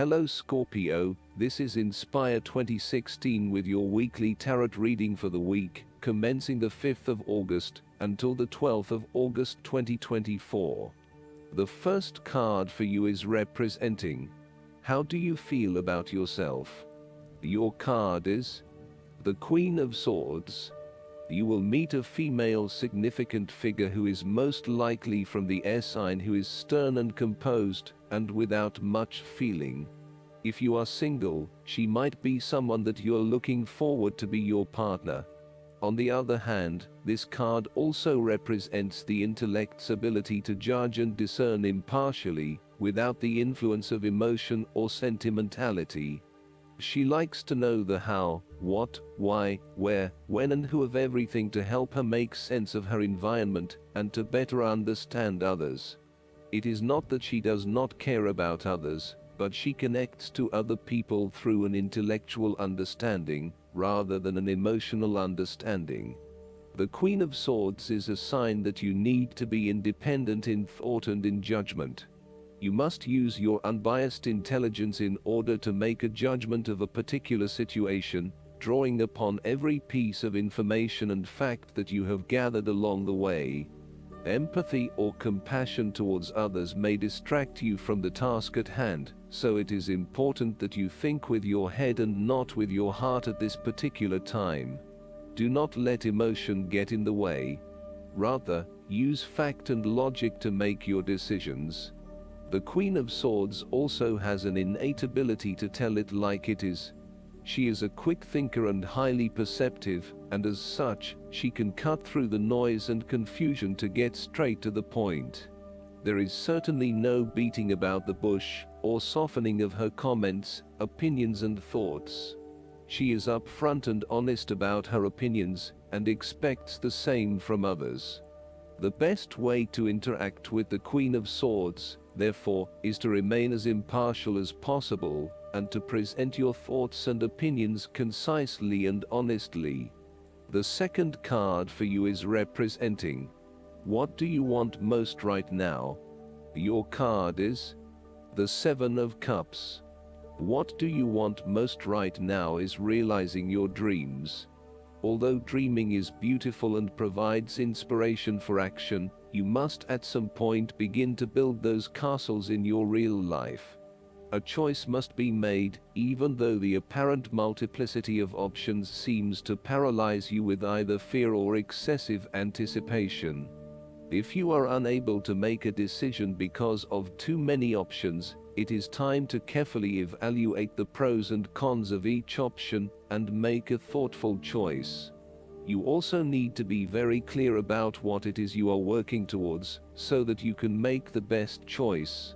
Hello Scorpio, this is Inspire 2016 with your weekly tarot reading for the week, commencing the 5th of August until the 12th of August 2024. The first card for you is representing, how do you feel about yourself? Your card is the Queen of Swords. You will meet a female significant figure who is most likely from the air sign, who is stern and composed and without much feeling. If you are single, she might be someone that you're looking forward to be your partner. On the other hand, this card also represents the intellect's ability to judge and discern impartially, without the influence of emotion or sentimentality. She likes to know the how, what, why, where, when and who of everything to help her make sense of her environment and to better understand others. It is not that she does not care about others, but she connects to other people through an intellectual understanding, rather than an emotional understanding. The Queen of Swords is a sign that you need to be independent in thought and in judgment. You must use your unbiased intelligence in order to make a judgment of a particular situation, drawing upon every piece of information and fact that you have gathered along the way. Empathy or compassion towards others may distract you from the task at hand, so it is important that you think with your head and not with your heart at this particular time. Do not let emotion get in the way. Rather, use fact and logic to make your decisions. The Queen of Swords also has an innate ability to tell it like it is. She is a quick thinker and highly perceptive, and as such, she can cut through the noise and confusion to get straight to the point. There is certainly no beating about the bush, or softening of her comments, opinions and thoughts. She is upfront and honest about her opinions, and expects the same from others. The best way to interact with the Queen of Swords, therefore, is to remain as impartial as possible, and to present your thoughts and opinions concisely and honestly. The second card for you is representing, what do you want most right now? Your card is the Seven of Cups. What do you want most right now is realizing your dreams. Although dreaming is beautiful and provides inspiration for action, you must at some point begin to build those castles in your real life. A choice must be made, even though the apparent multiplicity of options seems to paralyze you with either fear or excessive anticipation. If you are unable to make a decision because of too many options, it is time to carefully evaluate the pros and cons of each option and make a thoughtful choice. You also need to be very clear about what it is you are working towards, so that you can make the best choice.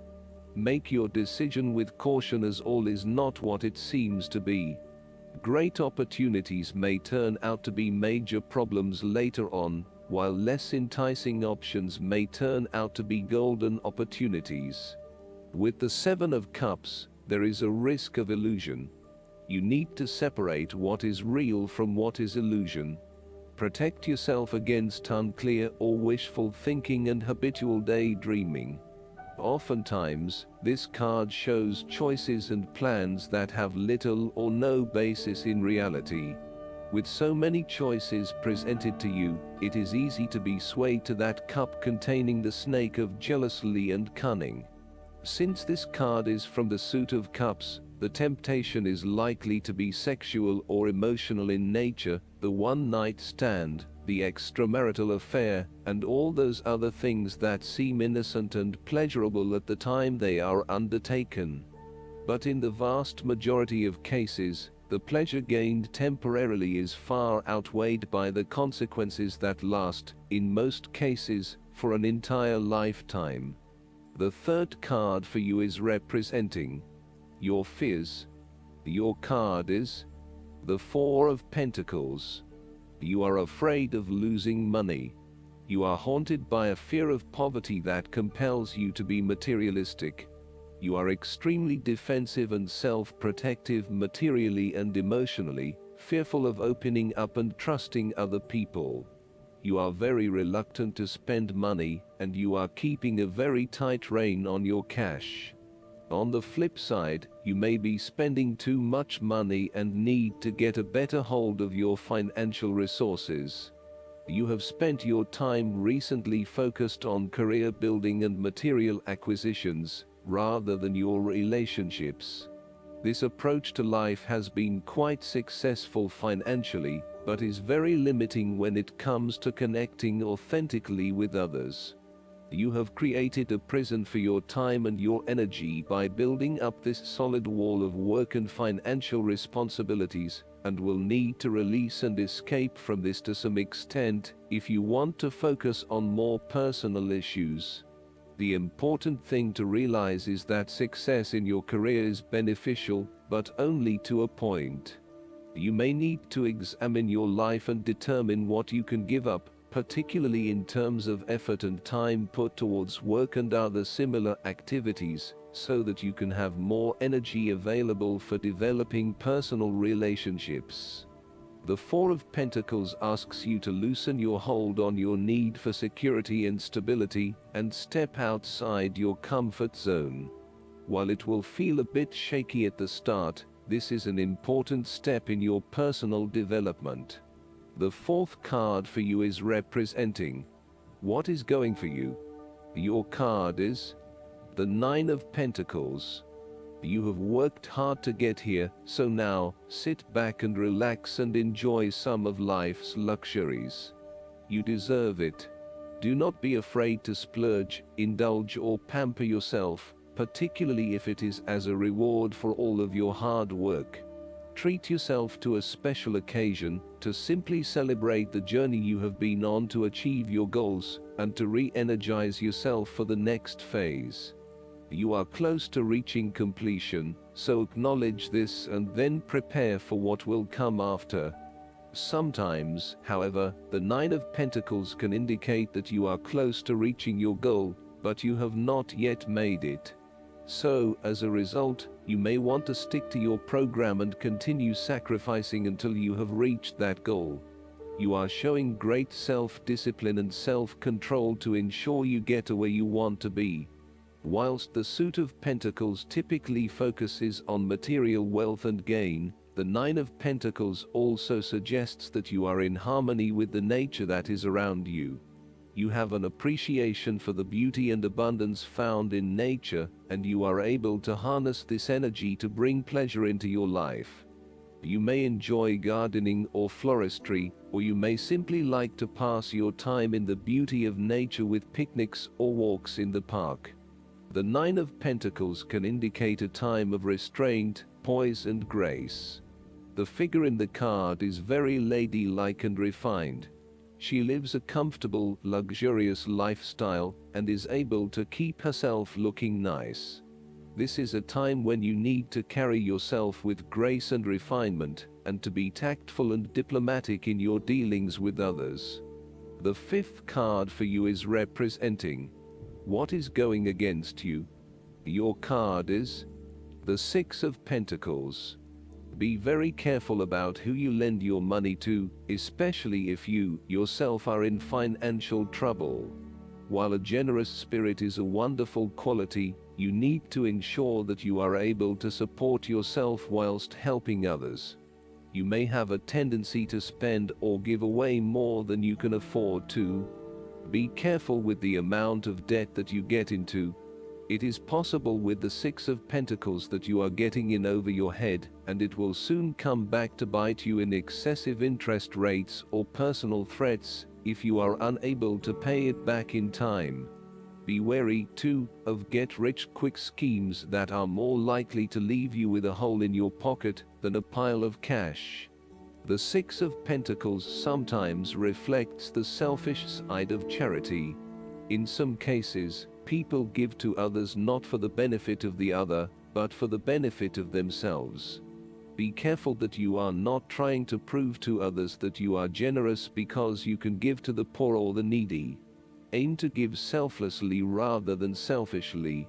Make your decision with caution, as all is not what it seems to be. Great opportunities may turn out to be major problems later on, while less enticing options may turn out to be golden opportunities. With the Seven of Cups, there is a risk of illusion. You need to separate what is real from what is illusion. Protect yourself against unclear or wishful thinking and habitual daydreaming. Oftentimes, this card shows choices and plans that have little or no basis in reality. With so many choices presented to you, it is easy to be swayed to that cup containing the snake of jealousy and cunning. Since this card is from the suit of cups, the temptation is likely to be sexual or emotional in nature, the one-night stand, the extramarital affair, and all those other things that seem innocent and pleasurable at the time they are undertaken. But in the vast majority of cases, the pleasure gained temporarily is far outweighed by the consequences that last, in most cases, for an entire lifetime. The third card for you is representing your fears. Your card is the Four of Pentacles. You are afraid of losing money. You are haunted by a fear of poverty that compels you to be materialistic. You are extremely defensive and self-protective materially and emotionally, fearful of opening up and trusting other people. You are very reluctant to spend money, and you are keeping a very tight rein on your cash. On the flip side, you may be spending too much money and need to get a better hold of your financial resources. You have spent your time recently focused on career building and material acquisitions, rather than your relationships. This approach to life has been quite successful financially, but is very limiting when it comes to connecting authentically with others. You have created a prison for your time and your energy by building up this solid wall of work and financial responsibilities, and will need to release and escape from this to some extent if you want to focus on more personal issues. The important thing to realize is that success in your career is beneficial, but only to a point. You may need to examine your life and determine what you can give up, particularly in terms of effort and time put towards work and other similar activities, so that you can have more energy available for developing personal relationships. The Four of Pentacles asks you to loosen your hold on your need for security and stability, and step outside your comfort zone. While it will feel a bit shaky at the start, this is an important step in your personal development. The fourth card for you is representing what is going for you. Your card is the Nine of Pentacles. You have worked hard to get here, so now, sit back and relax and enjoy some of life's luxuries. You deserve it. Do not be afraid to splurge, indulge or pamper yourself, particularly if it is as a reward for all of your hard work. Treat yourself to a special occasion, to simply celebrate the journey you have been on to achieve your goals, and to re-energize yourself for the next phase. You are close to reaching completion, so acknowledge this and then prepare for what will come after. Sometimes, however, the Nine of Pentacles can indicate that you are close to reaching your goal, but you have not yet made it. So, as a result, you may want to stick to your program and continue sacrificing until you have reached that goal. You are showing great self-discipline and self-control to ensure you get to where you want to be. Whilst the Suit of Pentacles typically focuses on material wealth and gain, the Nine of Pentacles also suggests that you are in harmony with the nature that is around you. You have an appreciation for the beauty and abundance found in nature, and you are able to harness this energy to bring pleasure into your life. You may enjoy gardening or floristry, or you may simply like to pass your time in the beauty of nature with picnics or walks in the park. The Nine of Pentacles can indicate a time of restraint, poise and grace. The figure in the card is very ladylike and refined. She lives a comfortable, luxurious lifestyle, and is able to keep herself looking nice. This is a time when you need to carry yourself with grace and refinement, and to be tactful and diplomatic in your dealings with others. The fifth card for you is representing what is going against you. Your card is the Six of Pentacles. Be very careful about who you lend your money to, especially if you, yourself, are in financial trouble. While a generous spirit is a wonderful quality, you need to ensure that you are able to support yourself whilst helping others. You may have a tendency to spend or give away more than you can afford to. Be careful with the amount of debt that you get into. It is possible with the Six of Pentacles that you are getting in over your head, and it will soon come back to bite you in excessive interest rates or personal threats if you are unable to pay it back in time. Be wary, too, of get-rich-quick schemes that are more likely to leave you with a hole in your pocket than a pile of cash. The Six of Pentacles sometimes reflects the selfish side of charity. In some cases, people give to others not for the benefit of the other, but for the benefit of themselves. Be careful that you are not trying to prove to others that you are generous because you can give to the poor or the needy. Aim to give selflessly rather than selfishly.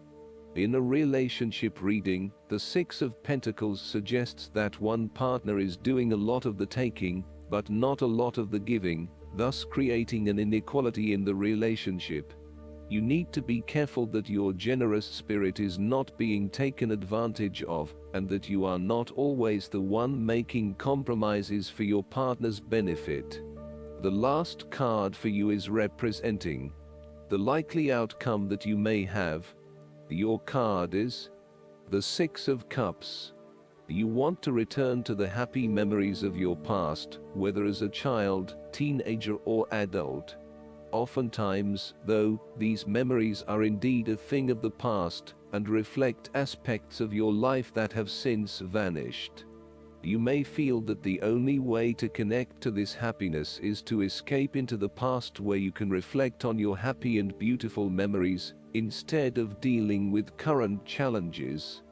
In a relationship reading, the Six of Pentacles suggests that one partner is doing a lot of the taking, but not a lot of the giving, thus creating an inequality in the relationship. You need to be careful that your generous spirit is not being taken advantage of, and that you are not always the one making compromises for your partner's benefit. The last card for you is representing the likely outcome that you may have. Your card is the Six of Cups. You want to return to the happy memories of your past, whether as a child, teenager, or adult. Oftentimes, though, these memories are indeed a thing of the past and reflect aspects of your life that have since vanished. You may feel that the only way to connect to this happiness is to escape into the past, where you can reflect on your happy and beautiful memories instead of dealing with current challenges.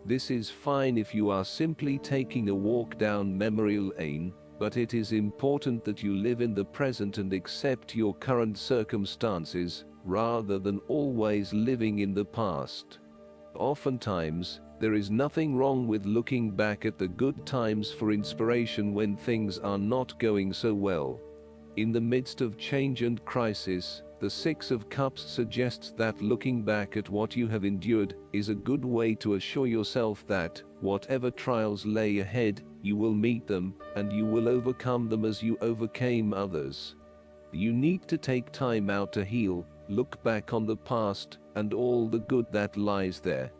This is fine if you are simply taking a walk down memory lane, but it is important that you live in the present and accept your current circumstances, rather than always living in the past. Oftentimes, there is nothing wrong with looking back at the good times for inspiration when things are not going so well. In the midst of change and crisis, the Six of Cups suggests that looking back at what you have endured is a good way to assure yourself that, whatever trials lay ahead, you will meet them, and you will overcome them as you overcame others. You need to take time out to heal, look back on the past, and all the good that lies there.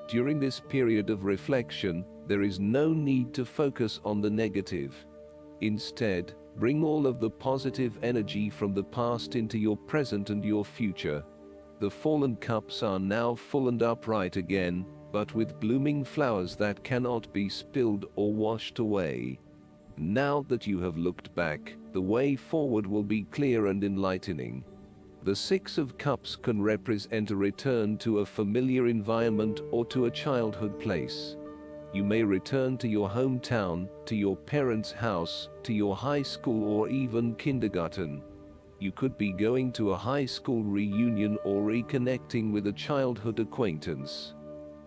During this period of reflection, there is no need to focus on the negative. Instead, bring all of the positive energy from the past into your present and your future. The fallen cups are now full and upright again, but with blooming flowers that cannot be spilled or washed away. Now that you have looked back, the way forward will be clear and enlightening. The Six of Cups can represent a return to a familiar environment or to a childhood place. You may return to your hometown, to your parents' house, to your high school, or even kindergarten. You could be going to a high school reunion or reconnecting with a childhood acquaintance.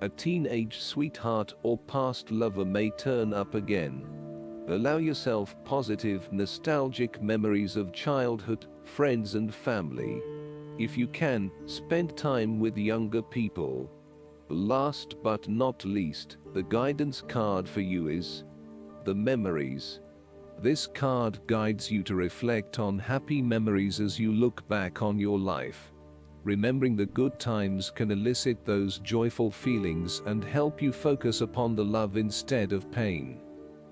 A teenage sweetheart or past lover may turn up again. Allow yourself positive, nostalgic memories of childhood, friends, and family. If you can, spend time with younger people. Last but not least, the guidance card for you is the Memories. This card guides you to reflect on happy memories as you look back on your life. Remembering the good times can elicit those joyful feelings and help you focus upon the love instead of pain.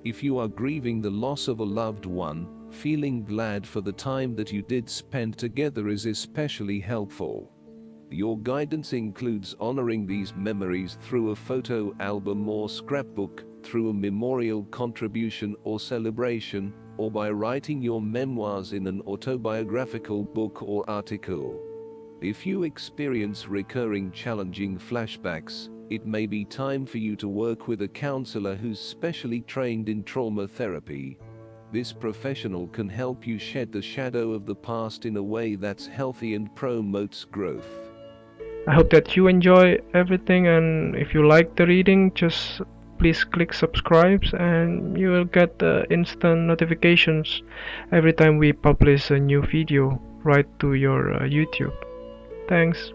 If you are grieving the loss of a loved one, feeling glad for the time that you did spend together is especially helpful. Your guidance includes honoring these memories through a photo album or scrapbook, through a memorial contribution or celebration, or by writing your memoirs in an autobiographical book or article. If you experience recurring challenging flashbacks, it may be time for you to work with a counselor who's specially trained in trauma therapy. This professional can help you shed the shadow of the past in a way that's healthy and promotes growth. I hope that you enjoy everything, and if you like the reading, just please click subscribe and you will get instant notifications every time we publish a new video right to your YouTube. Thanks.